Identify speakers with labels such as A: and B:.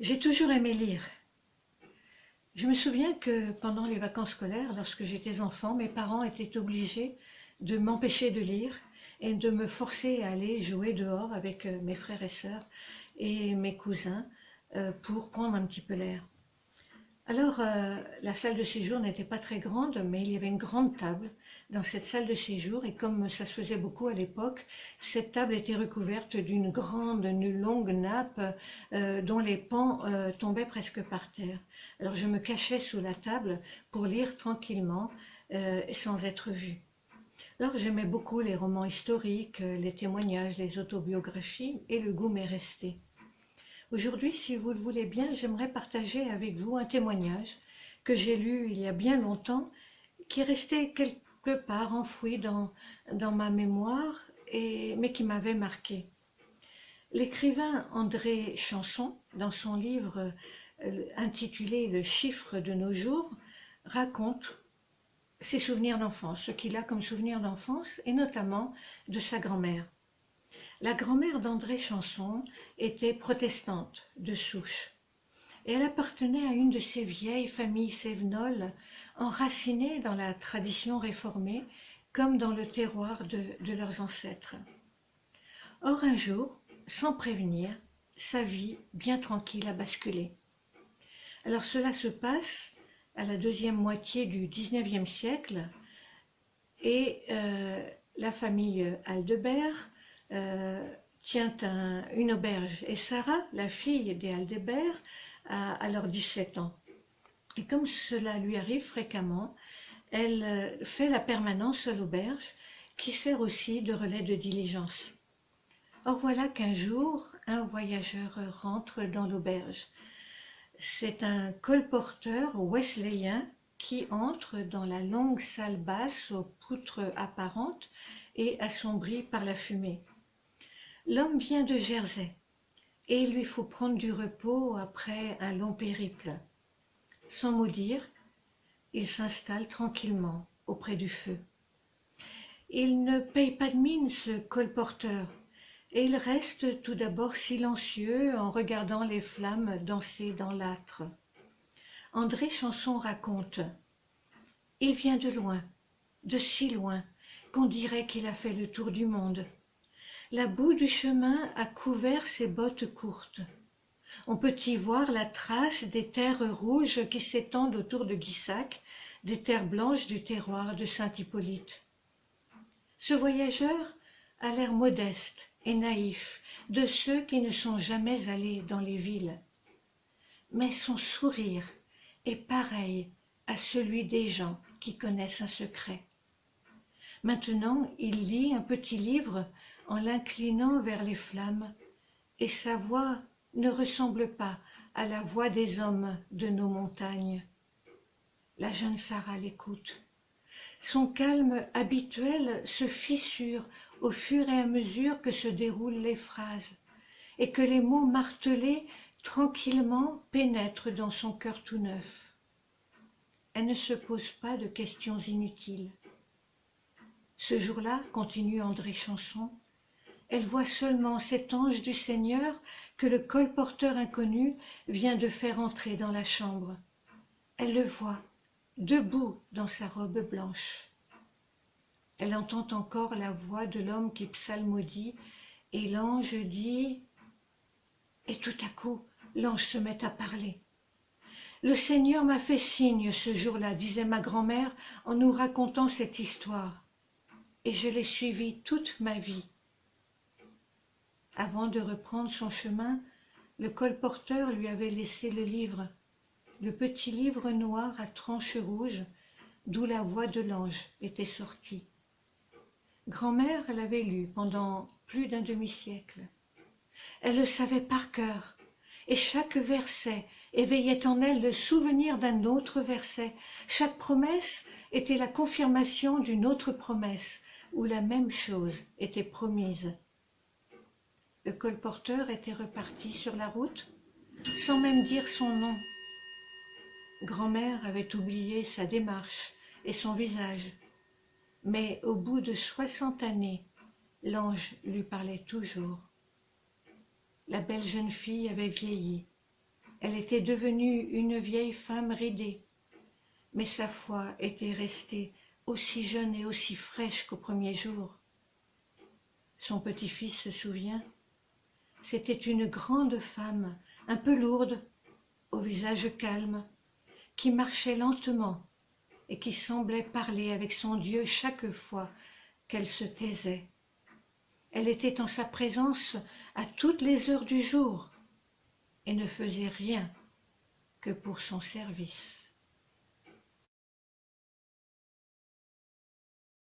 A: J'ai toujours aimé lire. Je me souviens que pendant les vacances scolaires, lorsque j'étais enfant, mes parents étaient obligés de m'empêcher de lire et de me forcer à aller jouer dehors avec mes frères et sœurs et mes cousins pour prendre un petit peu l'air. Alors, la salle de séjour n'était pas très grande, mais il y avait une grande table dans cette salle de séjour, et comme ça se faisait beaucoup à l'époque, cette table était recouverte une longue nappe dont les pans tombaient presque par terre. Alors, je me cachais sous la table pour lire tranquillement, sans être vue. Alors, j'aimais beaucoup les romans historiques, les témoignages, les autobiographies, et le goût m'est resté. Aujourd'hui, si vous le voulez bien, j'aimerais partager avec vous un témoignage que j'ai lu il y a bien longtemps, qui est resté quelque part enfoui dans ma mémoire, mais qui m'avait marqué. L'écrivain André Chanson, dans son livre intitulé Le chiffre de nos jours, raconte ses souvenirs d'enfance, ce qu'il a comme souvenirs d'enfance, et notamment de sa grand-mère. La grand-mère d'André Chanson était protestante de souche, et elle appartenait à une de ces vieilles familles cévenoles enracinées dans la tradition réformée comme dans le terroir de leurs ancêtres. Or un jour, sans prévenir, sa vie bien tranquille a basculé. Alors cela se passe à la deuxième moitié du XIXe siècle, et la famille Aldebert tient une auberge, et Sarah, la fille des Aldebert, a alors 17 ans. Et comme cela lui arrive fréquemment, elle fait la permanence à l'auberge, qui sert aussi de relais de diligence. Or voilà qu'un jour, un voyageur rentre dans l'auberge. C'est un colporteur wesleyen qui entre dans la longue salle basse aux poutres apparentes et assombrie par la fumée. L'homme vient de Jersey et il lui faut prendre du repos après un long périple. Sans mot dire, il s'installe tranquillement auprès du feu. Il ne paye pas de mine, ce colporteur, et il reste tout d'abord silencieux en regardant les flammes danser dans l'âtre. André Chanson raconte: il vient de loin, de si loin, qu'on dirait qu'il a fait le tour du monde. La boue du chemin a couvert ses bottes courtes. On peut y voir la trace des terres rouges qui s'étendent autour de Guissac, des terres blanches du terroir de Saint-Hippolyte. Ce voyageur a l'air modeste et naïf, de ceux qui ne sont jamais allés dans les villes. Mais son sourire est pareil à celui des gens qui connaissent un secret. Maintenant, il lit un petit livre en l'inclinant vers les flammes, et sa voix ne ressemble pas à la voix des hommes de nos montagnes. La jeune Sarah l'écoute. Son calme habituel se fissure au fur et à mesure que se déroulent les phrases, et que les mots martelés tranquillement pénètrent dans son cœur tout neuf. Elle ne se pose pas de questions inutiles. Ce jour-là, continue André Chanson, elle voit seulement cet ange du Seigneur que le colporteur inconnu vient de faire entrer dans la chambre. Elle le voit, debout dans sa robe blanche. Elle entend encore la voix de l'homme qui psalmodie, et l'ange dit... Et tout à coup, l'ange se met à parler. Le Seigneur m'a fait signe ce jour-là, disait ma grand-mère en nous racontant cette histoire, et je l'ai suivi toute ma vie. Avant de reprendre son chemin, le colporteur lui avait laissé le livre, le petit livre noir à tranches rouges, d'où la voix de l'ange était sortie. Grand-mère l'avait lu pendant plus d'un demi-siècle. Elle le savait par cœur, et chaque verset éveillait en elle le souvenir d'un autre verset. Chaque promesse était la confirmation d'une autre promesse, où la même chose était promise. Le colporteur était reparti sur la route, sans même dire son nom. Grand-mère avait oublié sa démarche et son visage, mais au bout de 60 années, l'ange lui parlait toujours. La belle jeune fille avait vieilli, Elle était devenue une vieille femme ridée, mais sa foi était restée aussi jeune et aussi fraîche qu'au premier jour. Son petit-fils se souvient, c'était une grande femme, un peu lourde, au visage calme, qui marchait lentement et qui semblait parler avec son Dieu chaque fois qu'elle se taisait. Elle était en sa présence à toutes les heures du jour et ne faisait rien que pour son service.